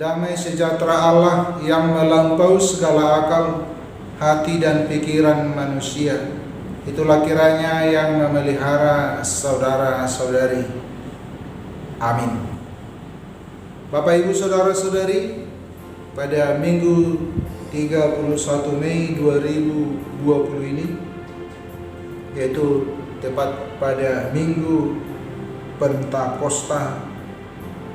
damai sejahtera Allah yang melampaui segala akal, hati dan pikiran manusia, itulah kiranya yang memelihara saudara-saudari. Amin. Bapak Ibu Saudara-saudari, pada Minggu 31 Mei 2020 ini, yaitu tepat pada Minggu Pentakosta,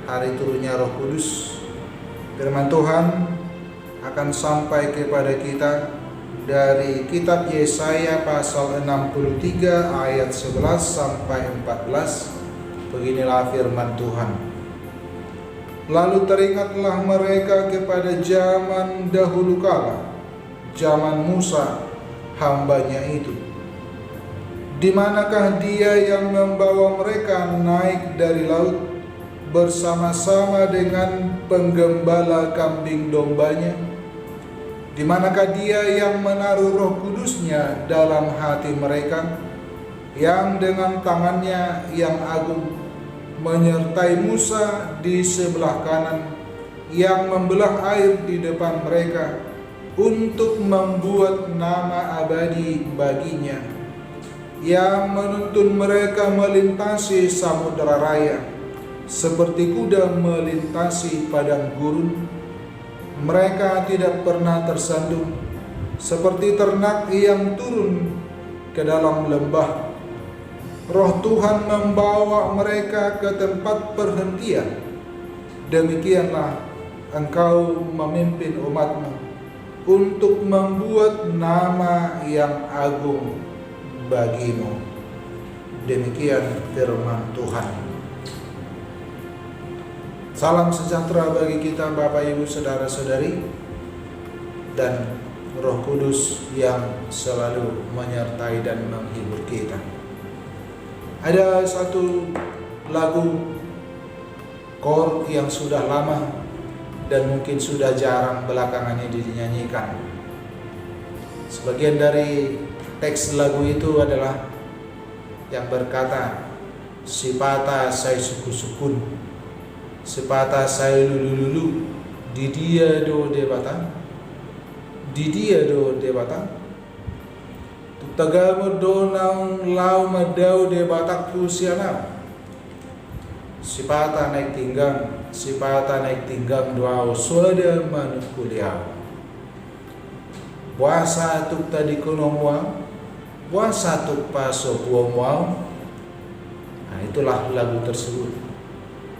hari turunnya Roh Kudus, firman Tuhan akan sampai kepada kita dari kitab Yesaya pasal 63 ayat 11 sampai 14. Beginilah firman Tuhan. Lalu teringatlah mereka kepada zaman dahulu kala, zaman Musa hambanya itu. Di manakah dia yang membawa mereka naik dari laut bersama-sama dengan penggembala kambing dombanya? Di manakah dia yang menaruh Roh Kudusnya dalam hati mereka, yang dengan tangannya yang agung menyertai Musa di sebelah kanan, yang membelah air di depan mereka untuk membuat nama abadi baginya, yang menuntun mereka melintasi samudera raya seperti kuda melintasi padang gurun. Mereka tidak pernah tersandung, seperti ternak yang turun ke dalam lembah. Roh Tuhan membawa mereka ke tempat perhentian. Demikianlah engkau memimpin umatmu untuk membuat nama yang agung bagimu. Demikian firman Tuhan. Salam sejahtera bagi kita Bapak Ibu Saudara-saudari, dan Roh Kudus yang selalu menyertai dan menghibur kita. Ada satu lagu kor yang sudah lama dan mungkin sudah jarang belakangan ini dinyanyikan. Sebagian dari teks lagu itu adalah yang berkata, "Sipata saya suku-sukun, sipata saya lulu-lulu, di dia do debata, di dia do debata, Tagamo donang lau madau de batakku sianau." Sipata naik tinggang dua suada manuk kuliau. Puasa tuk tadi kunomwang, puasa tuk paso puomwang. Nah, itulah lagu tersebut.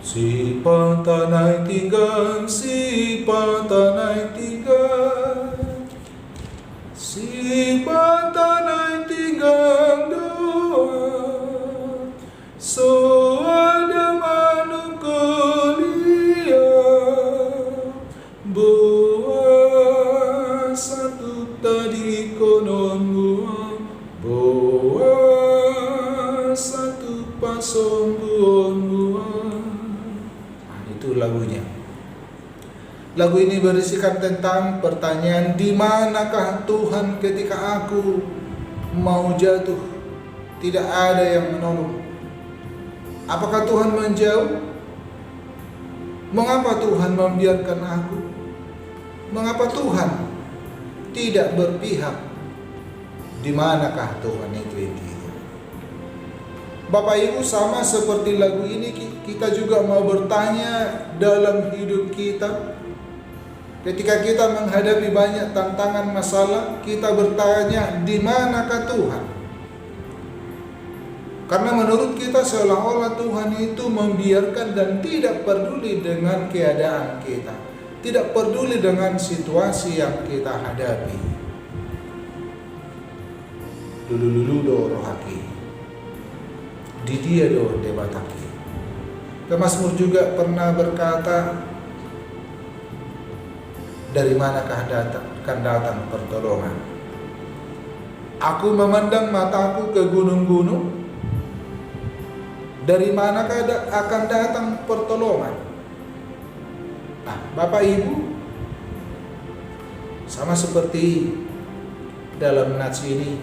Sipata naik tinggang, sipata naik tinggang, sipata naik tinggang doa, so ada manuk kuliah, bawa satu tadi konon buang, bawa satu pasong buang. Nah, itu lagunya. Lagu ini berisikan tentang pertanyaan, di manakah Tuhan ketika aku mau jatuh? Tidak ada yang menolong. Apakah Tuhan menjauh? Mengapa Tuhan membiarkan aku? Mengapa Tuhan tidak berpihak? Di manakah Tuhan itu intinya? Bapak Ibu, sama seperti lagu ini, kita juga mau bertanya dalam hidup kita. Ketika kita menghadapi banyak tantangan masalah, kita bertanya, di manakah Tuhan? Karena menurut kita seolah-olah Tuhan itu membiarkan dan tidak peduli dengan keadaan kita, tidak peduli dengan situasi yang kita hadapi. Lulu-lulu do rohaki, di dia do debataki. Pemazmur juga pernah berkata, dari manakah datang pertolongan? Aku memandang mataku ke gunung-gunung, dari manakah akan datang pertolongan? Nah, Bapak Ibu, sama seperti dalam nats ini,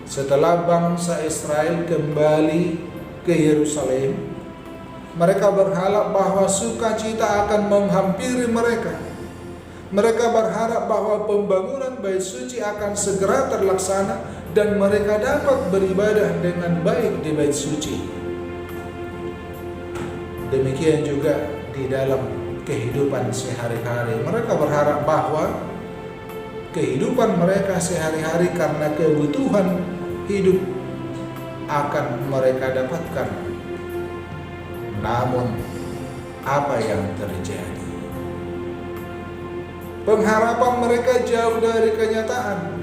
setelah bangsa Israel kembali ke Yerusalem, Mereka berharap bahwa sukacita akan menghampiri mereka. Mereka berharap bahwa pembangunan bait suci akan segera terlaksana dan mereka dapat beribadah dengan baik di bait suci. Demikian juga di dalam kehidupan sehari-hari. Mereka berharap bahwa kehidupan mereka sehari-hari karena kebutuhan hidup akan mereka dapatkan. Namun, apa yang terjadi? Pengharapan mereka jauh dari kenyataan.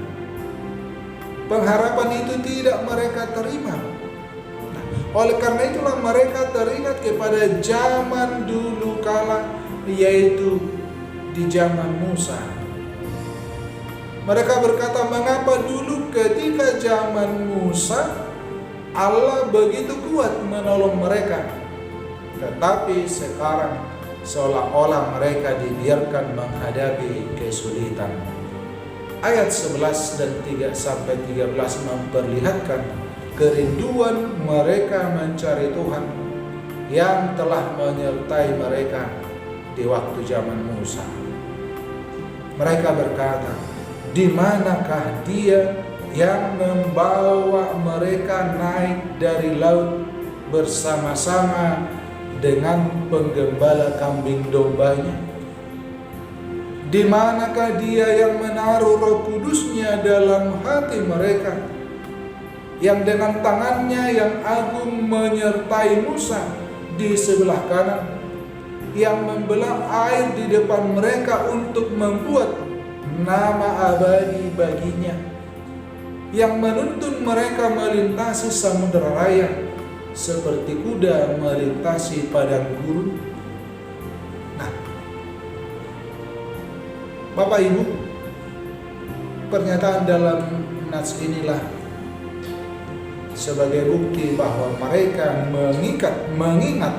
Pengharapan itu tidak mereka terima. Oleh karena itulah mereka teringat kepada zaman dulu kala, yaitu di zaman Musa. Mereka berkata, mengapa dulu ketika zaman Musa Allah begitu kuat menolong mereka, tetapi sekarang seolah-olah mereka dibiarkan menghadapi kesulitan. Ayat 11 dan 3-13 memperlihatkan kerinduan mereka mencari Tuhan yang telah menyertai mereka di waktu zaman Musa. Mereka berkata, di manakah Dia yang membawa mereka naik dari laut bersama-sama dengan penggembala kambing dombanya? Di manakah Dia yang menaruh Roh Kudus-Nya dalam hati mereka, yang dengan tangannya yang agung menyertai Musa di sebelah kanan, yang membelah air di depan mereka untuk membuat nama abadi baginya, yang menuntun mereka melintasi samudera raya seperti kuda melintasi padang gurun. Nah, Bapak Ibu, pernyataan dalam nats inilah sebagai bukti bahwa mereka mengingat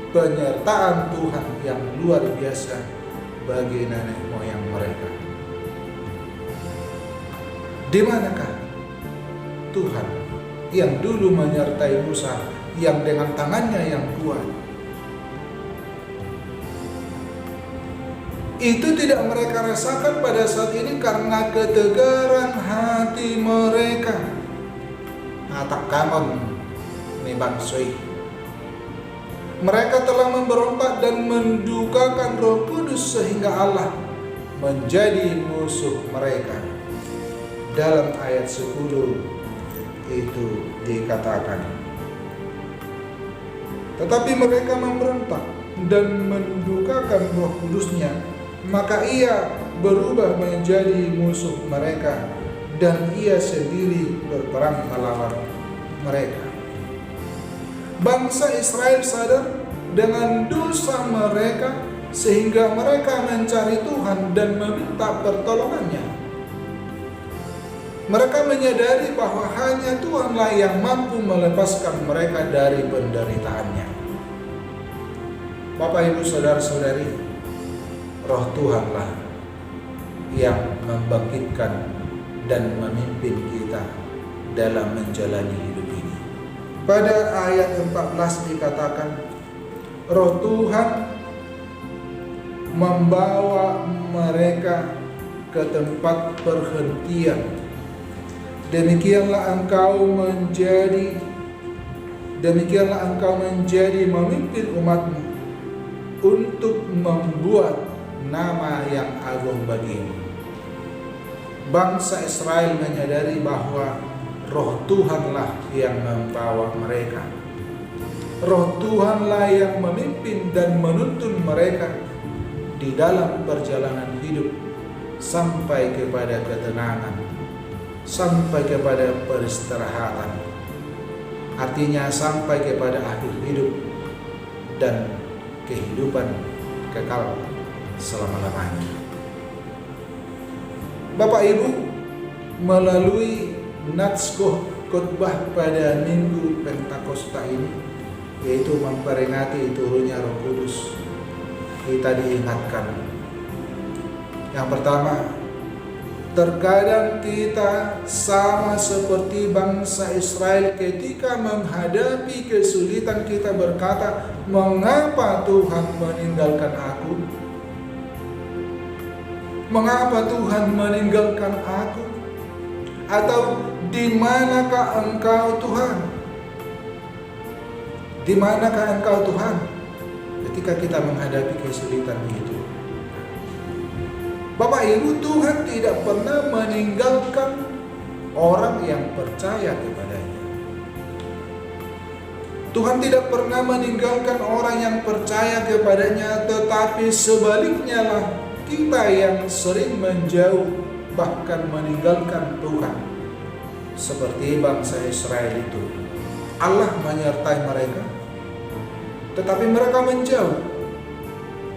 penyertaan Tuhan yang luar biasa bagi nenek moyang mereka. Di manakah Tuhan yang dulu menyertai Musa, yang dengan tangannya yang kuat? Itu tidak mereka rasakan pada saat ini karena ketegaran hati mereka. Atak kamon ni bangsoi. Mereka telah memberontak dan mendukakan Roh Kudus sehingga Allah menjadi musuh mereka. Dalam ayat 10 itu dikatakan, tetapi mereka memberontak dan mendukakan Roh Kudus-Nya, maka Ia berubah menjadi musuh mereka dan Ia sendiri berperang melawan mereka. Bangsa Israel sadar dengan dosa mereka sehingga mereka mencari Tuhan dan meminta pertolongannya. Mereka menyadari bahwa hanya Tuhanlah yang mampu melepaskan mereka dari penderitaannya. Bapak, Ibu, Saudara-saudari, Roh Tuhanlah yang membangkitkan dan memimpin kita dalam menjalani hidup ini. Pada ayat 14 dikatakan, Roh Tuhan membawa mereka ke tempat perhentian. Demikianlah engkau menjadi memimpin umatmu untuk membuat nama yang agung bagimu. Bangsa Israel menyadari bahwa Roh Tuhanlah yang membawa mereka. Roh Tuhanlah yang memimpin dan menuntun mereka di dalam perjalanan hidup sampai kepada ketenangan, sampai kepada peristirahatan, artinya sampai kepada akhir hidup dan kehidupan kekal selama-lamanya. Bapak Ibu, melalui nats khotbah pada Minggu Pentakosta ini, yaitu memperingati turunnya Roh Kudus, kita diingatkan. Yang pertama, terkadang kita sama seperti bangsa Israel ketika menghadapi kesulitan, kita berkata, mengapa Tuhan meninggalkan aku? Mengapa Tuhan meninggalkan aku? Atau di manakah Engkau Tuhan? Di manakah Engkau Tuhan ketika kita menghadapi kesulitan itu? Bapak Ibu, Tuhan tidak pernah meninggalkan orang yang percaya kepadanya. Tuhan tidak pernah meninggalkan orang yang percaya kepadanya, tetapi sebaliknya lah kita yang sering menjauh, bahkan meninggalkan Tuhan. Seperti bangsa Israel itu, Allah menyertai mereka, tetapi mereka menjauh.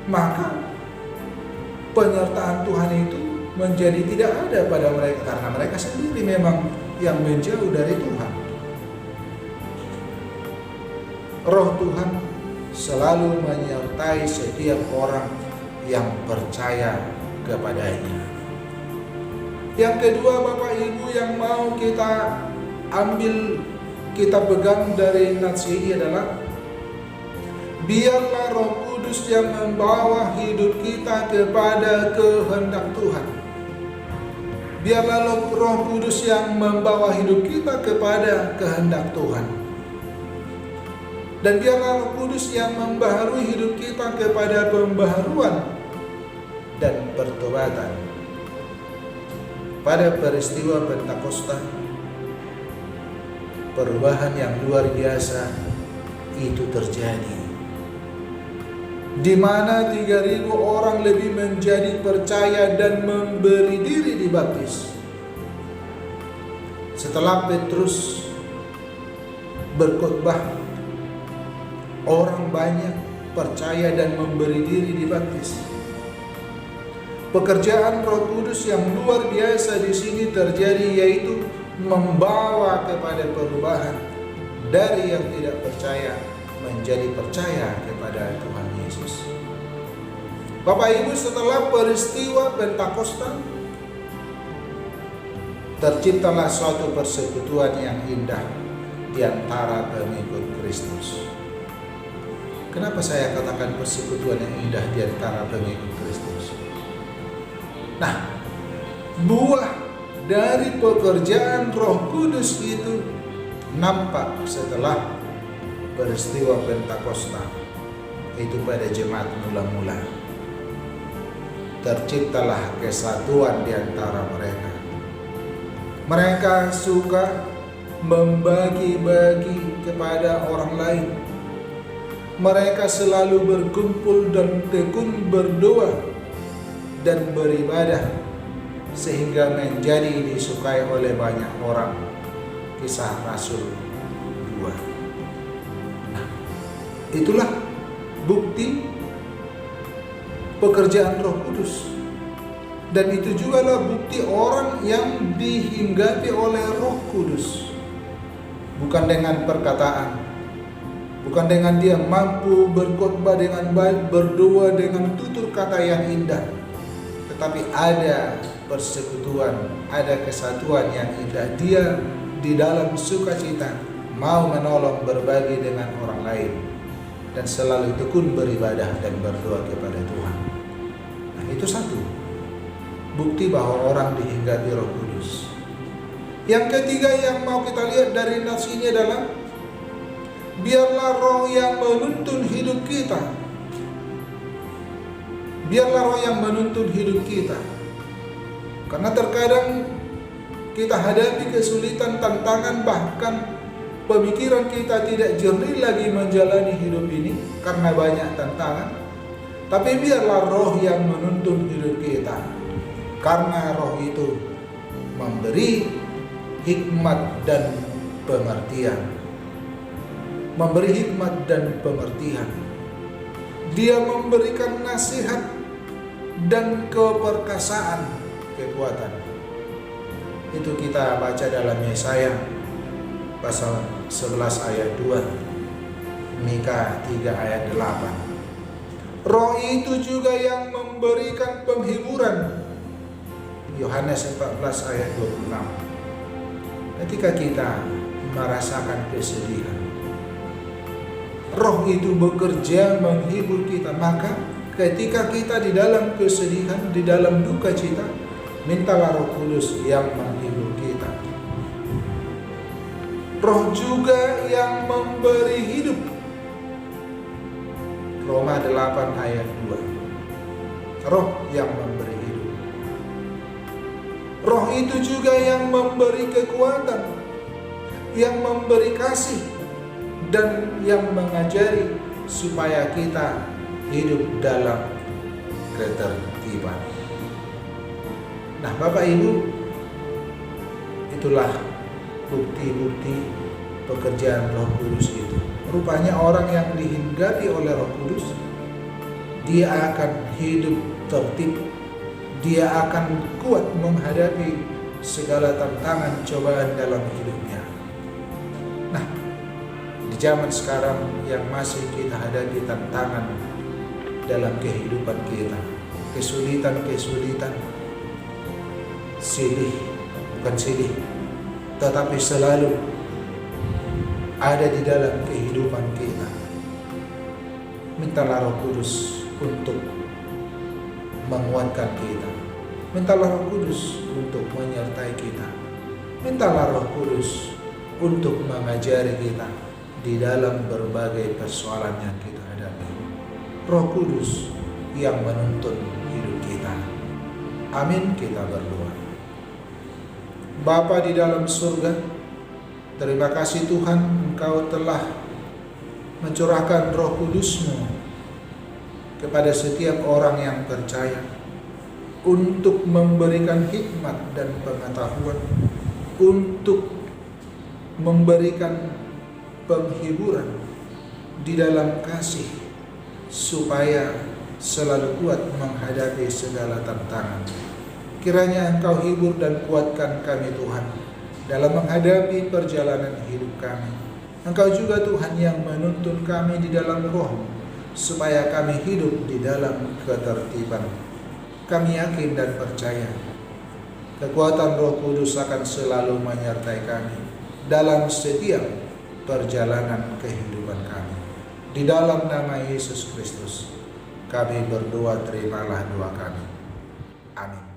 Maka penyertaan Tuhan itu menjadi tidak ada pada mereka, karena mereka sendiri memang yang menjauh dari Tuhan. Roh Tuhan selalu menyertai setiap orang yang percaya kepadanya. Yang kedua, Bapak Ibu, yang mau kita ambil, kita pegang dari nats ini adalah biarlah Roh Kudus yang membawa hidup kita kepada kehendak Tuhan. Biarlah Roh Kudus yang membawa hidup kita kepada kehendak Tuhan. Dan biarlah Roh Kudus yang membaharui hidup kita kepada pembaharuan dan pertobatan. Pada peristiwa Pentakosta, perubahan yang luar biasa itu terjadi, di mana 3.000 orang lebih menjadi percaya dan memberi diri dibaptis. Setelah Petrus berkhotbah, orang banyak percaya dan memberi diri dibaptis. Pekerjaan Roh Kudus yang luar biasa di sini terjadi, yaitu membawa kepada perubahan dari yang tidak percaya menjadi percaya kepada Tuhan Yesus. Bapak Ibu, setelah peristiwa Pentakosta, terciptalah suatu persekutuan yang indah di antara pengikut Kristus. Kenapa saya katakan persekutuan yang indah di antara pengikut Kristus? Nah, buah dari pekerjaan Roh Kudus itu nampak setelah peristiwa Pentakosta, itu pada jemaat mula-mula. Terciptalah kesatuan di antara mereka. Mereka suka membagi-bagi kepada orang lain. Mereka selalu berkumpul dan tekun berdoa dan beribadah, sehingga menjadi disukai oleh banyak orang. Kisah Rasul 2. Nah, itulah bukti pekerjaan Roh Kudus. Dan itu juga lah bukti orang yang dihinggapi oleh Roh Kudus. Bukan dengan perkataan, bukan dengan dia mampu berkhotbah dengan baik, berdoa dengan tutur kata yang indah, tetapi ada persekutuan, ada kesatuan yang indah. Dia di dalam sukacita mau menolong, berbagi dengan orang lain, dan selalu tekun beribadah dan berdoa kepada Tuhan. Nah, itu satu bukti bahwa orang dihinggapi Roh Kudus. Yang ketiga yang mau kita lihat dari nats ini adalah biarlah Roh yang menuntun hidup kita. Biarlah Roh yang menuntun hidup kita. Karena terkadang kita hadapi kesulitan, tantangan, bahkan pemikiran kita tidak jernih lagi menjalani hidup ini karena banyak tantangan. Tapi biarlah Roh yang menuntun hidup kita. Karena Roh itu memberi hikmat dan pengertian. Memberi hikmat dan pengertian. Dia memberikan nasihat dan keperkasaan, kekuatan. Itu kita baca dalam Yesaya pasal 11 ayat 2, Mika 3 ayat 8. Roh itu juga yang memberikan penghiburan, Yohanes 14 ayat 26. Ketika kita merasakan kesedihan, Roh itu bekerja menghibur kita. Maka ketika kita di dalam kesedihan, di dalam duka cita, mintalah Roh Kudus yang menghibur kita. Roh juga yang memberi hidup. Roma 8 ayat 2. Roh yang memberi hidup. Roh itu juga yang memberi kekuatan, yang memberi kasih, dan yang mengajari supaya kita hidup dalam ketertiban. Nah, Bapak Ibu, itulah bukti-bukti pekerjaan Roh Kudus itu. Rupanya orang yang dihinggapi oleh Roh Kudus, dia akan hidup tertib, dia akan kuat menghadapi segala tantangan cobaan dalam hidupnya. Nah, di zaman sekarang yang masih kita hadapi tantangan dalam kehidupan kita, kesulitan-kesulitan, bukan silih, tetapi selalu ada di dalam kehidupan kita. Mintalah Roh Kudus untuk menguatkan kita. Mintalah Roh Kudus untuk menyertai kita. Mintalah Roh Kudus untuk mengajari kita di dalam berbagai persoalan yang kita hadapi. Roh Kudus yang menuntun hidup kita. Amin, kita berdoa. Bapa di dalam surga, terima kasih Tuhan, Engkau telah mencurahkan Roh Kudus-Mu kepada setiap orang yang percaya untuk memberikan hikmat dan pengetahuan, untuk memberikan penghiburan di dalam kasih, supaya selalu kuat menghadapi segala tantangan. Kiranya Engkau hibur dan kuatkan kami Tuhan dalam menghadapi perjalanan hidup kami. Engkau juga Tuhan yang menuntun kami di dalam Roh, supaya kami hidup di dalam ketertiban. Kami yakin dan percaya kekuatan Roh Kudus akan selalu menyertai kami dalam setiap perjalanan kehidupan kami. Di dalam nama Yesus Kristus kami berdoa, terimalah doa kami. Amin.